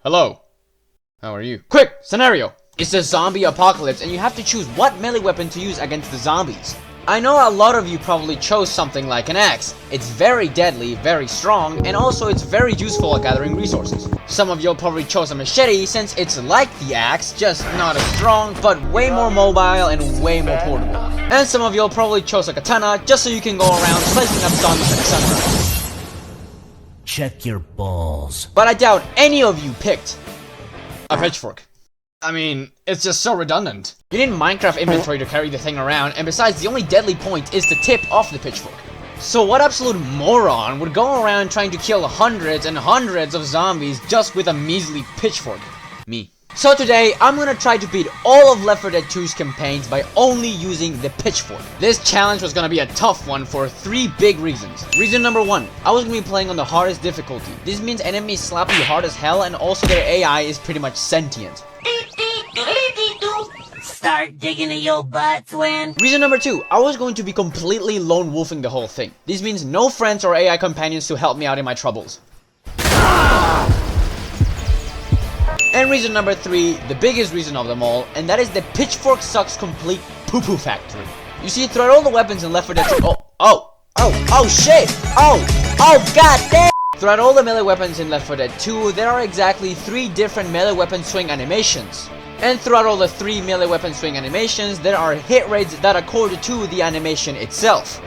Hello. How are you? Quick! Scenario! It's a zombie apocalypse and you have to choose what melee weapon to use against the zombies. I know a lot of you probably chose something like an axe. It's very deadly, very strong, and also it's very useful at gathering resources. Some of you probably chose a machete since it's like the axe, just not as strong, but way more mobile and way more portable. And some of you probably chose a katana just so you can go around slicing up zombies in the sunrise. Check your balls. But I doubt any of you picked a pitchfork. I mean, it's just so redundant. You need Minecraft inventory to carry the thing around, and besides, the only deadly point is the tip of the pitchfork. So what absolute moron would go around trying to kill hundreds and hundreds of zombies just with a measly pitchfork? Me. So today, I'm gonna try to beat all of Left 4 Dead 2's campaigns by only using the pitchfork. This challenge was gonna be a tough one for 3 big reasons. Reason number 1, I was gonna be playing on the hardest difficulty. This means enemies slap you hard as hell, and also their AI is pretty much sentient. Start digging in your butt, twin. Reason number 2, I was going to be completely lone wolfing the whole thing. This means no friends or AI companions to help me out in my troubles. And reason number 3, the biggest reason of them all, and that is the pitchfork sucks complete poo-poo factory. You see, throughout all the weapons in Left 4 Dead 2, oh shit, god damn! Throughout all the melee weapons in Left 4 Dead 2, there are exactly 3 different melee weapon swing animations. And throughout all the 3 melee weapon swing animations, there are hit rates that accord to the animation itself.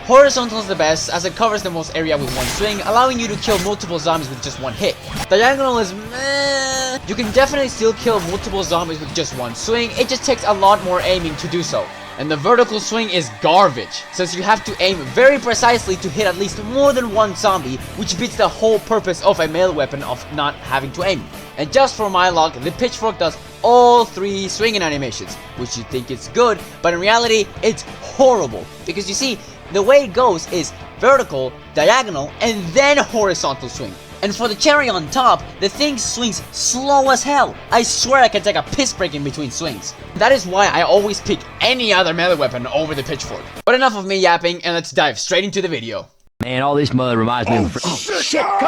Horizontal is the best, as it covers the most area with one swing, allowing you to kill multiple zombies with just one hit. Diagonal is meh. You can definitely still kill multiple zombies with just one swing, it just takes a lot more aiming to do so. And the vertical swing is garbage, since you have to aim very precisely to hit at least more than one zombie, which beats the whole purpose of a melee weapon of not having to aim. And just for my luck, the pitchfork does all 3 swinging animations, which you think is good, but in reality, it's horrible. Because you see, the way it goes is vertical, diagonal, and then horizontal swing. And for the cherry on top, the thing swings slow as hell. I swear I can take a piss break in between swings. That is why I always pick any other melee weapon over the pitchfork. But enough of me yapping, and let's dive straight into the video. Man, all this mud reminds me of... Oh shit, coach!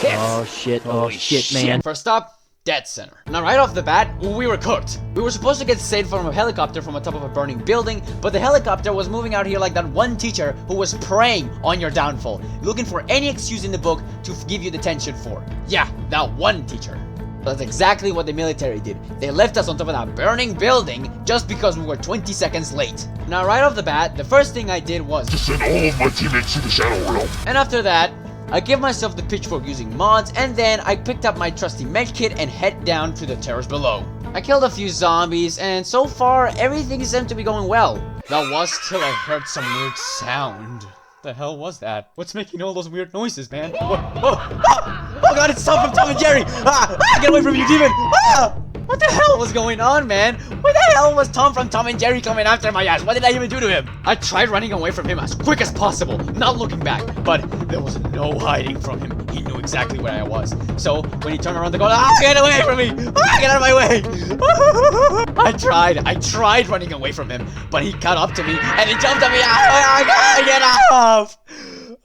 Oh shit, man. First up, Dead Center. Now right off the bat, we were cooked. We were supposed to get saved from a helicopter from the top of a burning building, but the helicopter was moving out here like that one teacher who was preying on your downfall, looking for any excuse in the book to give you detention for. Yeah, that one teacher. That's exactly what the military did. They left us on top of that burning building just because we were 20 seconds late. Now right off the bat, the first thing I did was to send all of my teammates to the Shadow Realm. And after that, I gave myself the pitchfork using mods, and then I picked up my trusty medkit and head down to the terrace below. I killed a few zombies, and so far, everything seemed to be going well. That was till I heard some weird sound. The hell was that? What's making all those weird noises, man? Oh god, it's Tom from Tom and Jerry! Get away from you, demon! What the hell was going on, man? Why the hell was Tom from Tom and Jerry coming after my ass? What did I even do to him? I tried running away from him as quick as possible, not looking back, but there was no hiding from him. He knew exactly where I was. So, when he turned around the corner, get away from me! Get out of my way! I tried running away from him, but he caught up to me, and he jumped at me. Get off!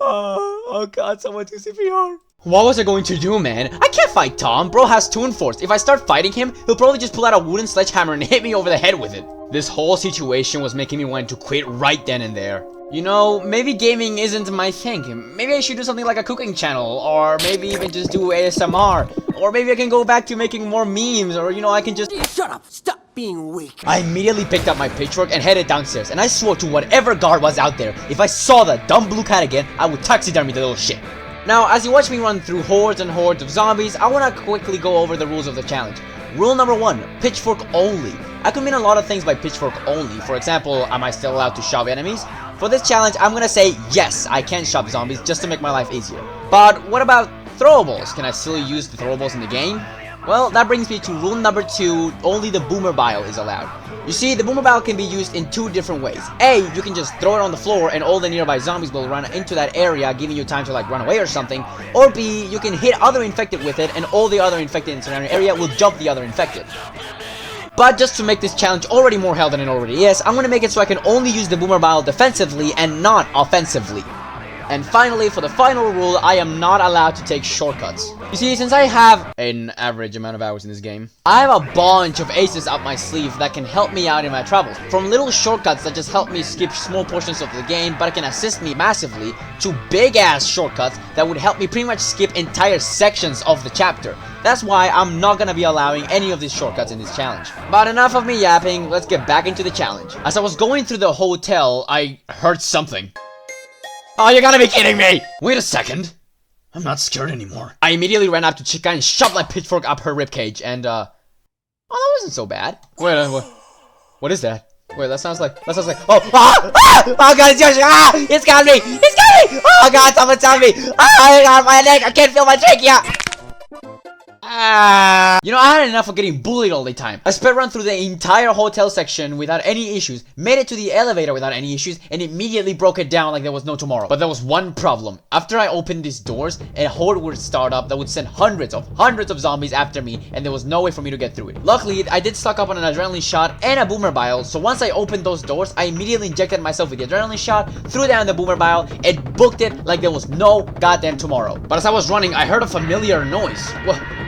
Oh god, someone do CPR. What was I going to do, man? I can't fight Tom. Bro has Toon Force. If I start fighting him, he'll probably just pull out a wooden sledgehammer and hit me over the head with it. This whole situation was making me want to quit right then and there. You know, maybe gaming isn't my thing. Maybe I should do something like a cooking channel, or maybe even just do ASMR. Or maybe I can go back to making more memes, or you know, I can just... Shut up! Stop being weak! I immediately picked up my pitchfork and headed downstairs, and I swore to whatever guard was out there, if I saw that dumb blue cat again, I would taxidermy the little shit. Now, as you watch me run through hordes and hordes of zombies, I want to quickly go over the rules of the challenge. Rule number 1, pitchfork only. I could mean a lot of things by pitchfork only. For example, am I still allowed to shove enemies? For this challenge, I'm gonna say yes, I can shove zombies just to make my life easier. But what about throwables? Can I still use the throwables in the game? Well, that brings me to rule number 2, only the boomer bile is allowed. You see, the boomer bile can be used in 2 different ways. A, you can just throw it on the floor and all the nearby zombies will run into that area, giving you time to like run away or something. Or B, you can hit other infected with it and all the other infected in the surrounding area will jump the other infected. But just to make this challenge already more hell than it already is, I'm gonna make it so I can only use the boomer bile defensively and not offensively. And finally, for the final rule, I am not allowed to take shortcuts. You see, since I have an average amount of hours in this game, I have a bunch of aces up my sleeve that can help me out in my travels. From little shortcuts that just help me skip small portions of the game, but can assist me massively, to big-ass shortcuts that would help me pretty much skip entire sections of the chapter. That's why I'm not gonna be allowing any of these shortcuts in this challenge. But enough of me yapping, let's get back into the challenge. As I was going through the hotel, I heard something. Oh, you gotta be kidding me! Wait a second. I'm not scared anymore. I immediately ran up to Chica and shoved my pitchfork up her ribcage, and oh, that wasn't so bad. Wait, what is that? Wait, that sounds like, oh god, it's Yoshi, it's got me, oh god, someone's on me, oh god, my neck, I can't feel my trachea. You know, I had enough of getting bullied all the time. I sped run through the entire hotel section without any issues, made it to the elevator without any issues, and immediately broke it down like there was no tomorrow. But there was one problem. After I opened these doors, a horde would start up that would send hundreds of zombies after me, and there was no way for me to get through it. Luckily, I did stock up on an adrenaline shot and a boomer bile, so once I opened those doors, I immediately injected myself with the adrenaline shot, threw down the boomer bile, and booked it like there was no goddamn tomorrow. But as I was running, I heard a familiar noise.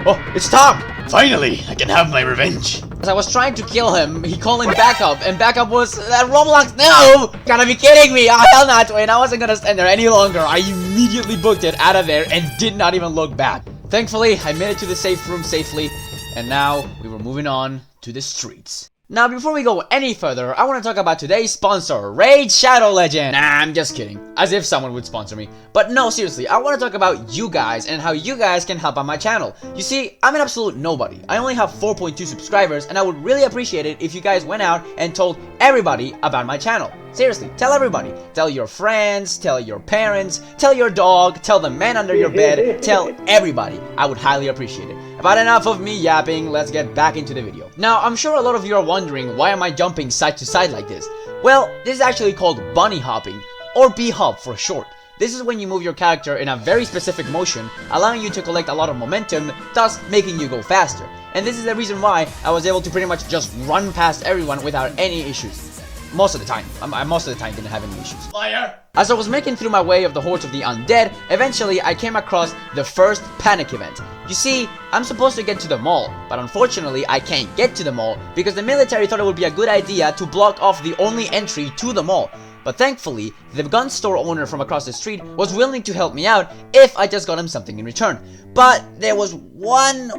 Oh, it's Tom! Finally, I can have my revenge. As I was trying to kill him, he called in backup, and backup was that Roblox. No! Gotta be kidding me! Oh, hell not, Dwayne. I wasn't gonna stand there any longer. I immediately booked it out of there and did not even look back. Thankfully, I made it to the safe room safely, and now we were moving on to the streets. Now, before we go any further, I want to talk about today's sponsor, Raid Shadow Legend. Nah, I'm just kidding. As if someone would sponsor me. But no, seriously, I want to talk about you guys and how you guys can help out my channel. You see, I'm an absolute nobody. I only have 4.2 subscribers, and I would really appreciate it if you guys went out and told everybody about my channel. Seriously, tell everybody. Tell your friends, tell your parents, tell your dog, tell the man under your bed, tell everybody. I would highly appreciate it. But enough of me yapping, let's get back into the video. Now, I'm sure a lot of you are wondering, why am I jumping side to side like this? Well, this is actually called bunny hopping, or B-hop for short. This is when you move your character in a very specific motion, allowing you to collect a lot of momentum, thus making you go faster. And this is the reason why I was able to pretty much just run past everyone without any issues. Most of the time. Most of the time didn't have any issues. Liar! As I was making through my way of the hordes of the undead, eventually I came across the first panic event. You see, I'm supposed to get to the mall, but unfortunately I can't get to the mall because the military thought it would be a good idea to block off the only entry to the mall. But thankfully, the gun store owner from across the street was willing to help me out if I just got him something in return. But there was one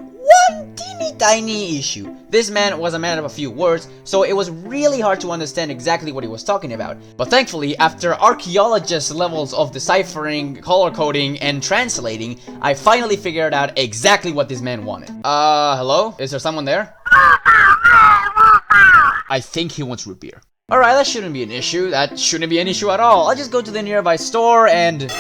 teeny tiny issue. This man was a man of a few words, so it was really hard to understand exactly what he was talking about. But thankfully, after archaeologist levels of deciphering, color coding, and translating, I finally figured out exactly what this man wanted. Hello? Is there someone there? I think he wants root beer. Alright, that shouldn't be an issue. That shouldn't be an issue at all. I'll just go to the nearby store and...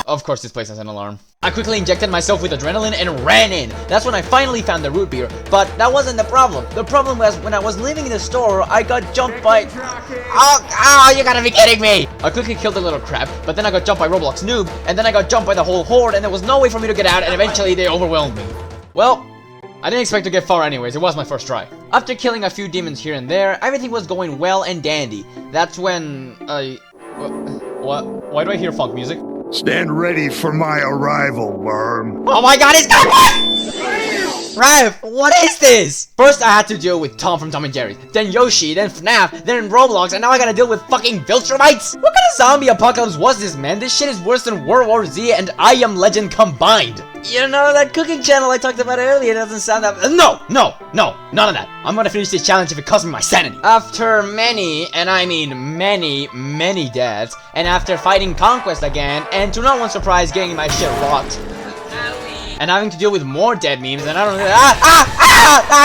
Of course this place has an alarm. I quickly injected myself with adrenaline and ran in. That's when I finally found the root beer. But that wasn't the problem. The problem was when I was leaving the store, I got jumped by... Oh, you gotta be kidding me! I quickly killed the little crap, but then I got jumped by Roblox Noob, and then I got jumped by the whole horde, and there was no way for me to get out, and eventually they overwhelmed me. Well... I didn't expect to get far anyways, it was my first try. After killing a few demons here and there, everything was going well and dandy. That's when What? Why do I hear funk music? Stand ready for my arrival, worm. Oh my god, it's coming! Ralph, what is this? First I had to deal with Tom from Tom and Jerry, then Yoshi, then FNAF, then Roblox, and now I gotta deal with fucking Viltrumites? What kind of zombie apocalypse was this, man? This shit is worse than World War Z and I Am Legend combined. You know, that cooking channel I talked about earlier doesn't sound that... No, none of that. I'm gonna finish this challenge if it costs me my sanity. After many, and I mean many deaths, and after fighting Conquest again, and to no one's surprise getting my shit rocked, and having to deal with more dead memes, and I don't know.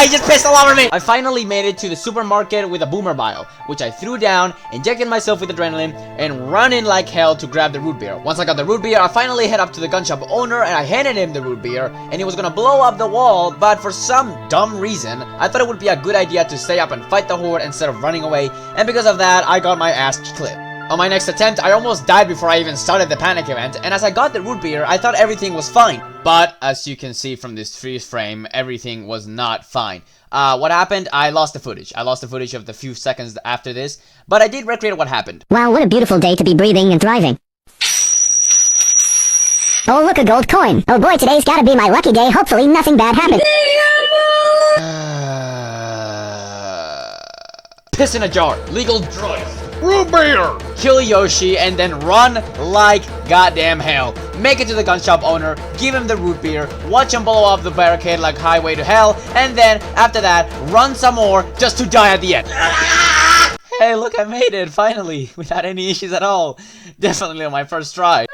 He just pissed all over me! I finally made it to the supermarket with a boomer bile, which I threw down, injected myself with adrenaline, and run in like hell to grab the root beer. Once I got the root beer, I finally head up to the gun shop owner, and I handed him the root beer, and he was gonna blow up the wall, but for some dumb reason, I thought it would be a good idea to stay up and fight the horde instead of running away, and because of that, I got my ass clipped. On my next attempt, I almost died before I even started the panic event, and as I got the root beer, I thought everything was fine. But, as you can see from this freeze frame, everything was not fine. What happened? I lost the footage. I lost the footage of the few seconds after this, but I did recreate what happened. Wow, what a beautiful day to be breathing and thriving. Oh, look, a gold coin. Oh boy, today's gotta be my lucky day. Hopefully nothing bad happens. Piss in a jar. Legal drugs. Root beer! Kill Yoshi and then run like goddamn hell. Make it to the gun shop owner, give him the root beer, watch him blow up the barricade like Highway to Hell, and then after that, run some more just to die at the end. Hey, look, I made it finally without any issues at all. Definitely on my first try.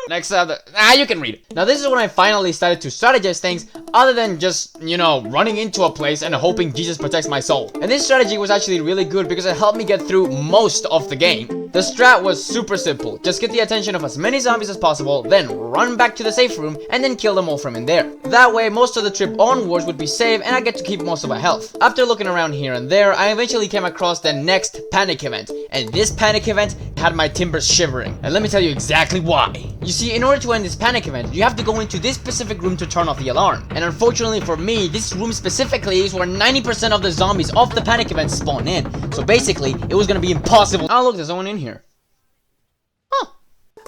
Next up, you can read it. Now this is when I finally started to strategize things other than just, you know, running into a place and hoping Jesus protects my soul. And this strategy was actually really good because it helped me get through most of the game. The strat was super simple. Just get the attention of as many zombies as possible, then run back to the safe room and then kill them all from in there. That way, most of the trip onwards would be safe and I get to keep most of my health. After looking around here and there, I eventually came across the next panic event. And this panic event had my timbers shivering. And let me tell you exactly why. You see, in order to end this panic event, you have to go into this specific room to turn off the alarm. And unfortunately for me, this room specifically is where 90% of the zombies of the panic event spawn in. So basically, it was gonna be impossible. Oh look, there's someone in here. Huh.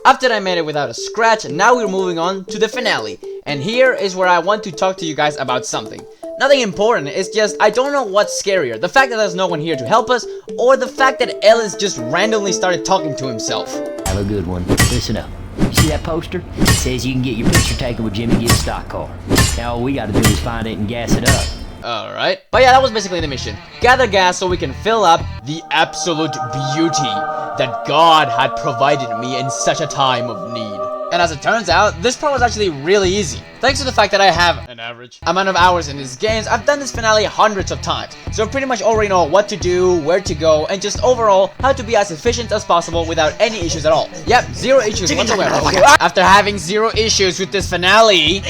After I made it without a scratch, now we're moving on to the finale. And here is where I want to talk to you guys about something. Nothing important, it's just I don't know what's scarier, the fact that there's no one here to help us, or the fact that Ellis just randomly started talking to himself. Have a good one. Listen up. You see that poster? It says you can get your picture taken with Jimmy Gibbs' stock car. Now all we gotta do is find it and gas it up. Alright. But yeah, that was basically the mission. Gather gas so we can fill up the absolute beauty that God had provided me in such a time of need. And as it turns out, this part was actually really easy. Thanks to the fact that I have an average amount of hours in these games, I've done this finale hundreds of times. So I pretty much already know what to do, where to go, and just overall, how to be as efficient as possible without any issues at all. Yep, zero issues whatsoever. After having zero issues with this finale,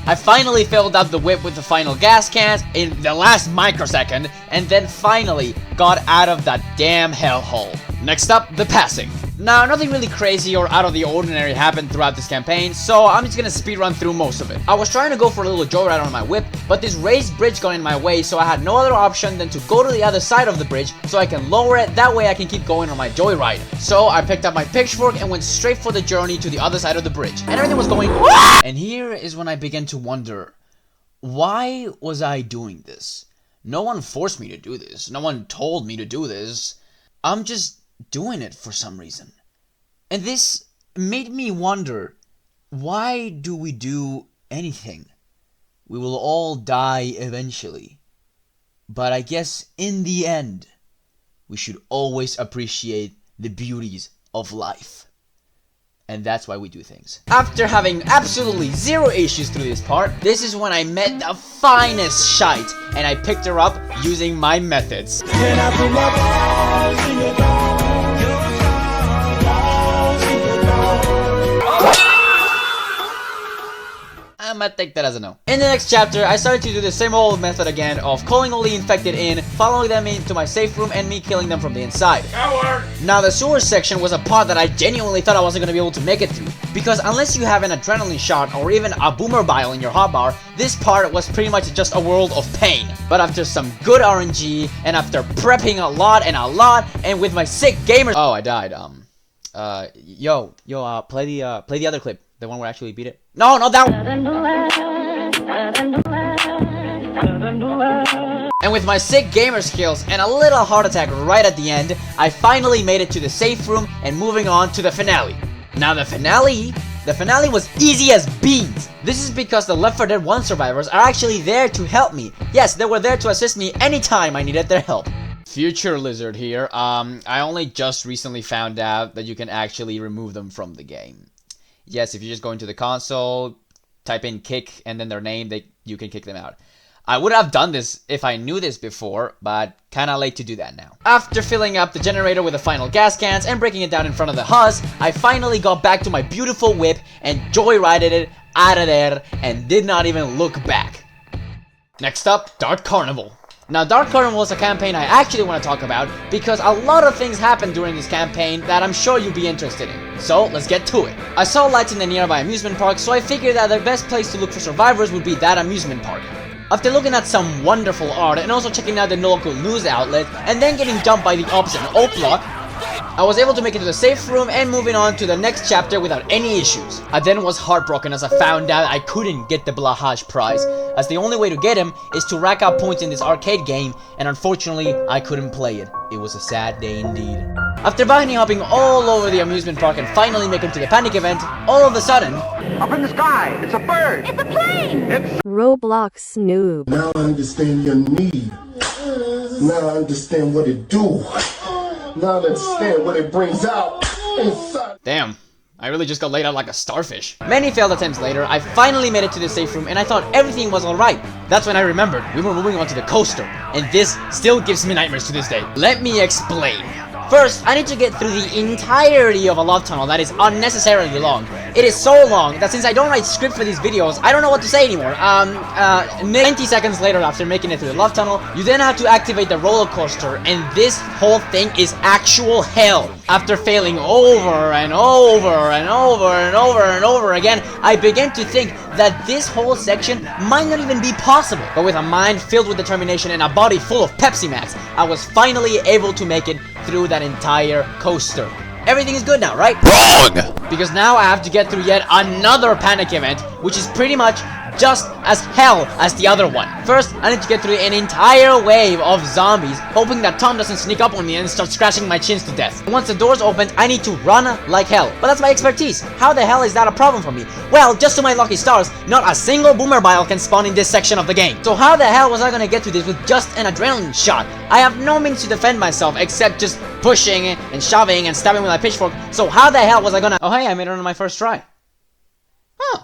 I finally filled up the whip with the final gas cans in the last microsecond, and then finally got out of that damn hellhole. Next up, the passing. Now, nothing really crazy or out of the ordinary happened throughout this campaign, so I'm just gonna speedrun through most of it. I was trying to go for a little joyride on my whip, but this raised bridge got in my way, so I had no other option than to go to the other side of the bridge so I can lower it, that way I can keep going on my joyride. So I picked up my pitchfork and went straight for the journey to the other side of the bridge, and everything was going And here is when I began to wonder, why was I doing this? No one forced me to do this, no one told me to do this. I'm just doing it for some reason. And this made me wonder, why do we do anything? We will all die eventually. But I guess in the end, we should always appreciate the beauties of life. And that's why we do things. After having absolutely zero issues through this part, this is when I met the finest shite, and I picked her up using my methods. I'm gonna take that as a no. In the next chapter, I started to do the same old method again of calling all the infected in, following them into my safe room, and me killing them from the inside. Coward! Now, the sewer section was a part that I genuinely thought I wasn't gonna be able to make it through, because unless you have an adrenaline shot or even a boomer bile in your hotbar, this part was pretty much just a world of pain. But after some good RNG, and after prepping a lot, and with my sick gamer— Oh, I died. Play the other clip. The one where I actually beat it. No, not that one. And with my sick gamer skills and a little heart attack right at the end, I finally made it to the safe room and moving on to the finale. Now the finale was easy as beans. This is because the Left 4 Dead 1 survivors are actually there to help me. Yes, they were there to assist me anytime I needed their help. Future Lizard here. I only just recently found out that you can actually remove them from the game. Yes, if you just go into the console, type in kick and then their name, you can kick them out. I would have done this if I knew this before, but kinda late to do that now. After filling up the generator with the final gas cans and breaking it down in front of the Hus, I finally got back to my beautiful whip and joyrided it out of there and did not even look back. Next up, Dark Carnival. Now, Dark Carnival is a campaign I actually want to talk about because a lot of things happened during this campaign that I'm sure you'd be interested in. So, let's get to it. I saw lights in the nearby amusement park, so I figured that the best place to look for survivors would be that amusement park. After looking at some wonderful art and also checking out the local news outlet and then getting dumped by the ops in O block, I was able to make it to the safe room and moving on to the next chapter without any issues. I then was heartbroken as I found out I couldn't get the Blahaj prize, as the only way to get him is to rack up points in this arcade game, and unfortunately I couldn't play it. It was a sad day indeed. After bunny hopping all over the amusement park and finally making it to the panic event, all of a sudden... Up in the sky! It's a bird! It's a plane! Roblox noob. Now I understand your need. Now I understand what it do. Now I understand what it brings out inside. Damn. I really just got laid out like a starfish. Many failed attempts later, I finally made it to the safe room and I thought everything was alright. That's when I remembered we were moving on to the coaster, and this still gives me nightmares to this day. Let me explain. First, I need to get through the entirety of a love tunnel that is unnecessarily long. It is so long that since I don't write script for these videos, I don't know what to say anymore. 90 seconds later after making it through the love tunnel, you then have to activate the roller coaster, and this whole thing is actual hell. After failing over and over and over and over and over again, I began to think that this whole section might not even be possible. But with a mind filled with determination and a body full of Pepsi Max, I was finally able to make it through that entire coaster. Everything is good now, right? Wrong! Because now I have to get through yet another panic event, which is pretty much just as hell as the other one. First, I need to get through an entire wave of zombies, hoping that Tom doesn't sneak up on me and start scratching my chins to death. Once the doors opened, I need to run like hell. But that's my expertise. How the hell is that a problem for me? Well, just to my lucky stars, not a single boomer bile can spawn in this section of the game. So how the hell was I gonna get through this with just an adrenaline shot? I have no means to defend myself except just pushing and shoving and stabbing with my pitchfork. So how the hell was I gonna... Oh hey, I made it on my first try. Huh.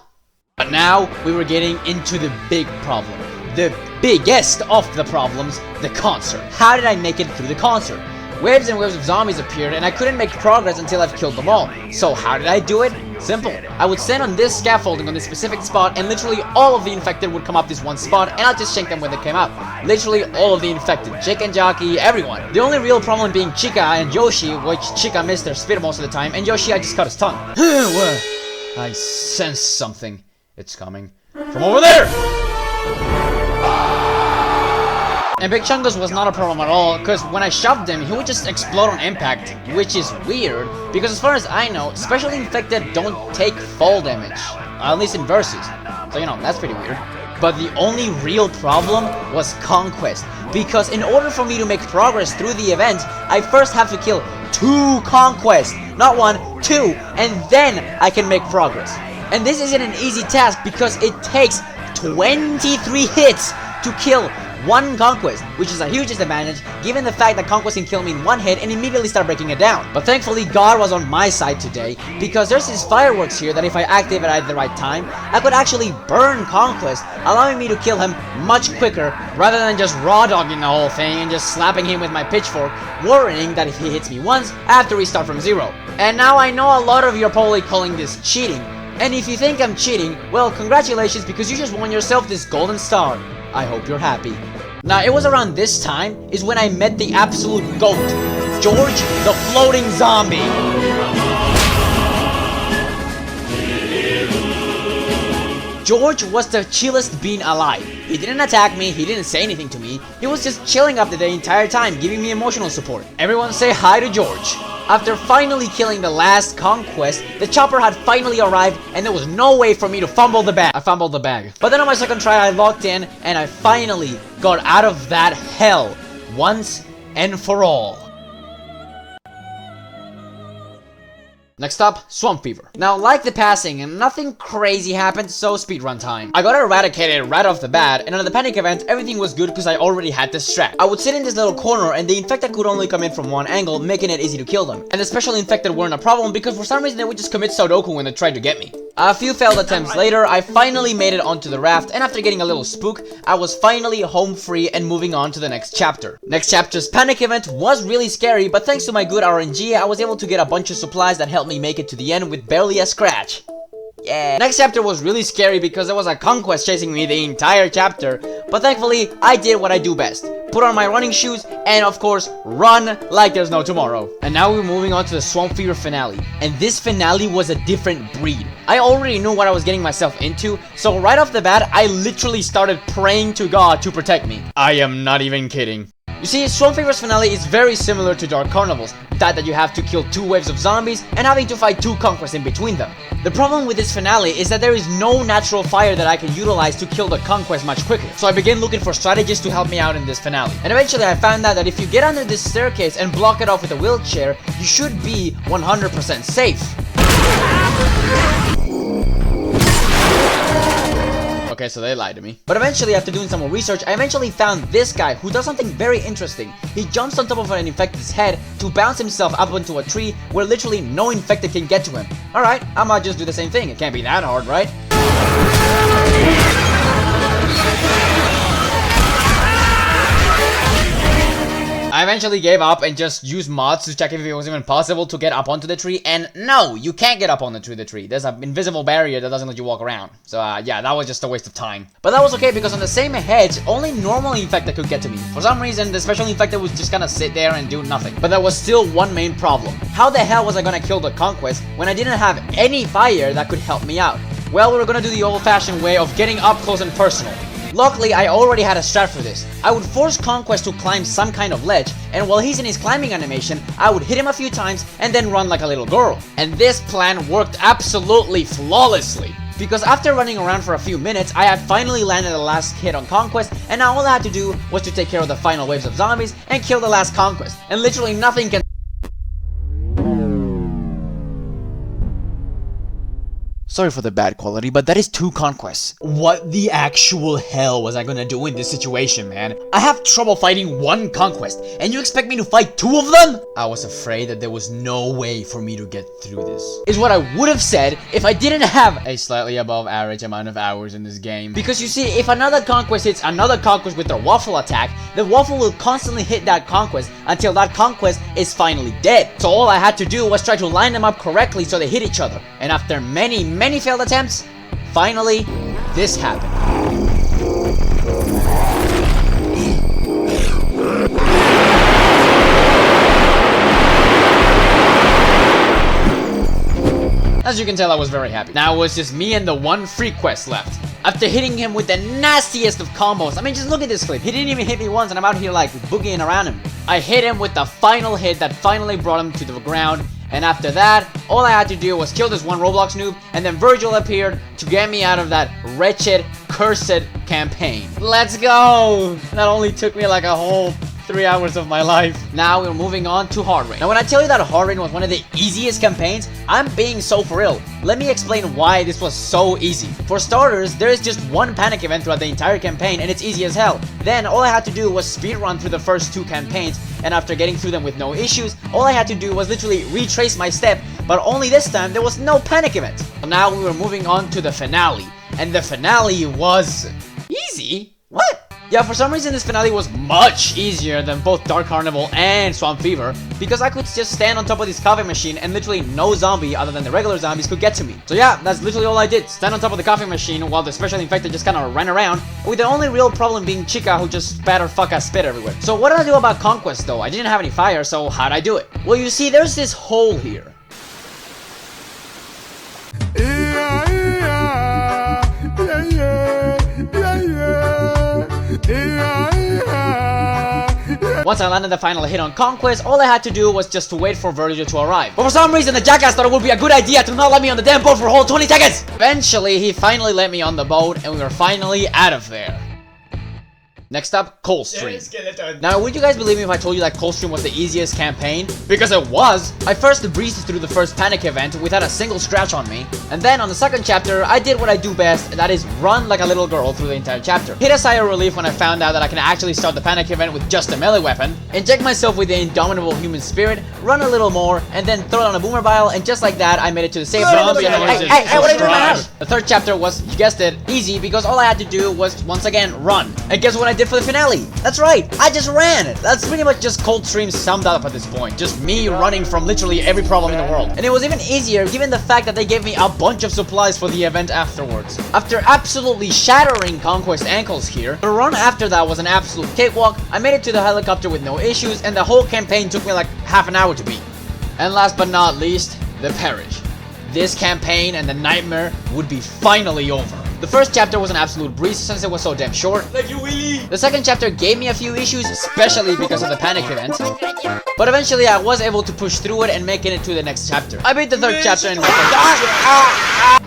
But now, we were getting into the big problem. The biggest of the problems, the concert. How did I make it through the concert? Waves and waves of zombies appeared, and I couldn't make progress until I've killed them all. So how did I do it? Simple. I would stand on this scaffolding on this specific spot, and literally all of the infected would come up this one spot, and I'll just shank them when they came out. Literally all of the infected. Chick and Jockey, everyone. The only real problem being Chica and Yoshi, which Chica missed their spit most of the time, and Yoshi I just cut his tongue. I sense something. It's coming from over there! And Big Chungus was not a problem at all, because when I shoved him, he would just explode on impact, which is weird, because as far as I know, specially infected don't take fall damage, at least in versus. So, you know, that's pretty weird. But the only real problem was Conquest, because in order for me to make progress through the event, I first have to kill 2 Conquests, not 1, 2, and then I can make progress. And this isn't an easy task because it takes 23 hits to kill 1 Conquest, which is a huge disadvantage given the fact that Conquest can kill me in 1 hit and immediately start breaking it down. But thankfully God was on my side today, because there's these fireworks here that if I activate at the right time, I could actually burn Conquest, allowing me to kill him much quicker rather than just raw dogging the whole thing and just slapping him with my pitchfork, worrying that if he hits me once, I have to restart from 0. And now I know a lot of you are probably calling this cheating. And if you think I'm cheating, well, congratulations, because you just won yourself this golden star. I hope you're happy. Now, it was around this time is when I met the absolute GOAT, George the Floating Zombie. George was the chillest being alive. He didn't attack me, he didn't say anything to me, he was just chilling up the entire time, giving me emotional support. Everyone say hi to George. After finally killing the last Conquest, the chopper had finally arrived and there was no way for me to fumble the bag. I fumbled the bag. But then on my second try I locked in and I finally got out of that hell once and for all. Next up, Swamp Fever. Now, like the passing, nothing crazy happened, so speedrun time. I got eradicated right off the bat, and on the panic event, everything was good because I already had the strat. I would sit in this little corner, and the infected could only come in from one angle, making it easy to kill them. And the special infected weren't a problem because for some reason they would just commit Sudoku when they tried to get me. A few failed attempts later, I finally made it onto the raft, and after getting a little spook, I was finally home free and moving on to the next chapter. Next chapter's panic event was really scary, but thanks to my good RNG, I was able to get a bunch of supplies that helped me make it to the end with barely a scratch. Yeah. Next chapter was really scary because there was a Conquest chasing me the entire chapter, but thankfully, I did what I do best. Put on my running shoes, and of course, run like there's no tomorrow. And now we're moving on to the Swamp Fever finale. And this finale was a different breed. I already knew what I was getting myself into, so right off the bat, I literally started praying to God to protect me. I am not even kidding. You see, Swamp Fever's finale is very similar to Dark Carnival's, that you have to kill 2 waves of zombies and having to fight 2 conquests in between them. The problem with this finale is that there is no natural fire that I can utilize to kill the conquest much quicker. So I began looking for strategies to help me out in this finale. And eventually I found out that if you get under this staircase and block it off with a wheelchair, you should be 100% safe. Okay, so they lied to me. But eventually, after doing some more research, I eventually found this guy who does something very interesting. He jumps on top of an infected's head to bounce himself up into a tree where literally no infected can get to him. Alright, I might just do the same thing. It can't be that hard, right? I eventually gave up and just used mods to check if it was even possible to get up onto the tree, and no, you can't get up onto the tree. There's an invisible barrier that doesn't let you walk around. So yeah, that was just a waste of time. But that was okay because on the same hedge, only normal infected could get to me. For some reason, the special infected would just kind of sit there and do nothing. But there was still one main problem. How the hell was I gonna kill the conquest when I didn't have any fire that could help me out? Well, we were gonna do the old-fashioned way of getting up close and personal. Luckily, I already had a strat for this. I would force Conquest to climb some kind of ledge, and while he's in his climbing animation, I would hit him a few times and then run like a little girl. And this plan worked absolutely flawlessly. Because after running around for a few minutes, I had finally landed the last hit on Conquest, and now all I had to do was to take care of the final waves of zombies and kill the last Conquest. And literally nothing can... Sorry for the bad quality, but that is 2 conquests. What the actual hell was I gonna do in this situation, man? I have trouble fighting 1 conquest, and you expect me to fight 2 of them? I was afraid that there was no way for me to get through this. Is what I would have said if I didn't have a slightly above average amount of hours in this game. Because you see, if another conquest hits another conquest with their waffle attack, the waffle will constantly hit that conquest until that conquest is finally dead. So all I had to do was try to line them up correctly so they hit each other. And after many failed attempts, finally, this happened. As you can tell, I was very happy. Now it was just me and the 1 free quest left. After hitting him with the nastiest of combos, I mean, just look at this clip. He didn't even hit me once and I'm out here like boogieing around him. I hit him with the final hit that finally brought him to the ground. And after that, all I had to do was kill this 1 Roblox noob, and then Virgil appeared to get me out of that wretched, cursed campaign. Let's go! That only took me like a whole 3 hours of my life. Now we're moving on to Hard Rain. Now when I tell you that Hard Rain was one of the easiest campaigns, I'm being so for real. Let me explain why this was so easy. For starters, there is just 1 panic event throughout the entire campaign, and it's easy as hell. Then all I had to do was speedrun through the first 2 campaigns, and after getting through them with no issues, all I had to do was literally retrace my step, but only this time there was no panic event. So now we were moving on to the finale, and the finale was... easy? What? Yeah, for some reason this finale was much easier than both Dark Carnival and Swamp Fever, because I could just stand on top of this coffee machine and literally no zombie other than the regular zombies could get to me. So yeah, that's literally all I did, stand on top of the coffee machine while the special infected just kinda ran around, with the only real problem being Chica who just spat her fuck-ass spit everywhere. So what did I do about Conquest though? I didn't have any fire, so how'd I do it? Well, you see, there's this hole here. Once I landed the final hit on Conquest, all I had to do was just to wait for Virgil to arrive. But for some reason, the jackass thought it would be a good idea to not let me on the damn boat for a whole 20 seconds! Eventually, he finally let me on the boat, and we were finally out of there. Next up, Coldstream. Now, would you guys believe me if I told you that Coldstream was the easiest campaign? Because it was! I first breezed through the first panic event without a single scratch on me. And then on the second chapter, I did what I do best, and that is run like a little girl through the entire chapter. Hit a sigh of relief when I found out that I can actually start the panic event with just a melee weapon, inject myself with the indomitable human spirit, run a little more, and then throw it on a boomer bile, and just like that, I made it to the safe zone. Hey, what are you doing in my house? The third chapter was, you guessed it, easy, because all I had to do was, once again, run. And guess what I did for the finale? That's right, I just ran! That's pretty much just Coldstream summed up at this point. Just me running from literally every problem in the world. And it was even easier given the fact that they gave me a bunch of supplies for the event afterwards. After absolutely shattering Conquest ankles here, the run after that was an absolute cakewalk. I made it to the helicopter with no issues, and the whole campaign took me like half an hour to beat. And last but not least, the Parish. This campaign and the nightmare would be finally over. The first chapter was an absolute breeze since it was so damn short. Thank you, Willy! The second chapter gave me a few issues, especially because of the panic event. But eventually I was able to push through it and make it into the next chapter. I beat the third chapter and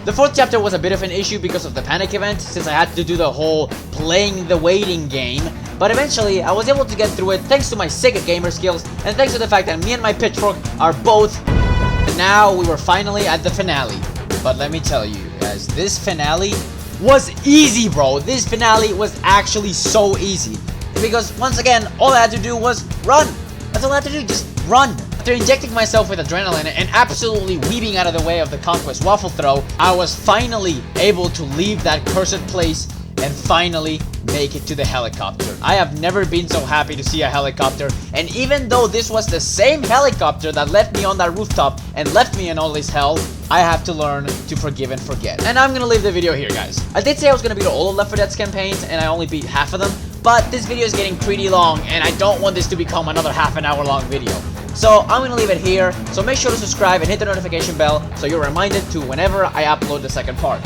the fourth chapter was a bit of an issue because of the panic event, since I had to do the whole playing the waiting game. But eventually I was able to get through it thanks to my sick gamer skills and thanks to the fact that me and my Pitchfork are both. And now we were finally at the finale. But let me tell you guys, this finale was easy, bro. This finale was actually so easy. Because once again, all I had to do was run. That's all I had to do, just run. After injecting myself with adrenaline and absolutely weaving out of the way of the Conquest waffle throw, I was finally able to leave that cursed place and finally make it to the helicopter. I have never been so happy to see a helicopter, and even though this was the same helicopter that left me on that rooftop and left me in all this hell, I have to learn to forgive and forget. And I'm gonna leave the video here, guys. I did say I was gonna beat all of Left 4 Dead's campaigns, and I only beat half of them, but this video is getting pretty long, and I don't want this to become another half an hour long video. So I'm gonna leave it here, so make sure to subscribe and hit the notification bell so you're reminded to whenever I upload the second part.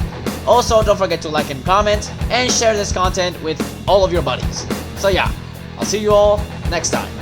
Also, don't forget to like and comment, and share this content with all of your buddies. So yeah, I'll see you all next time.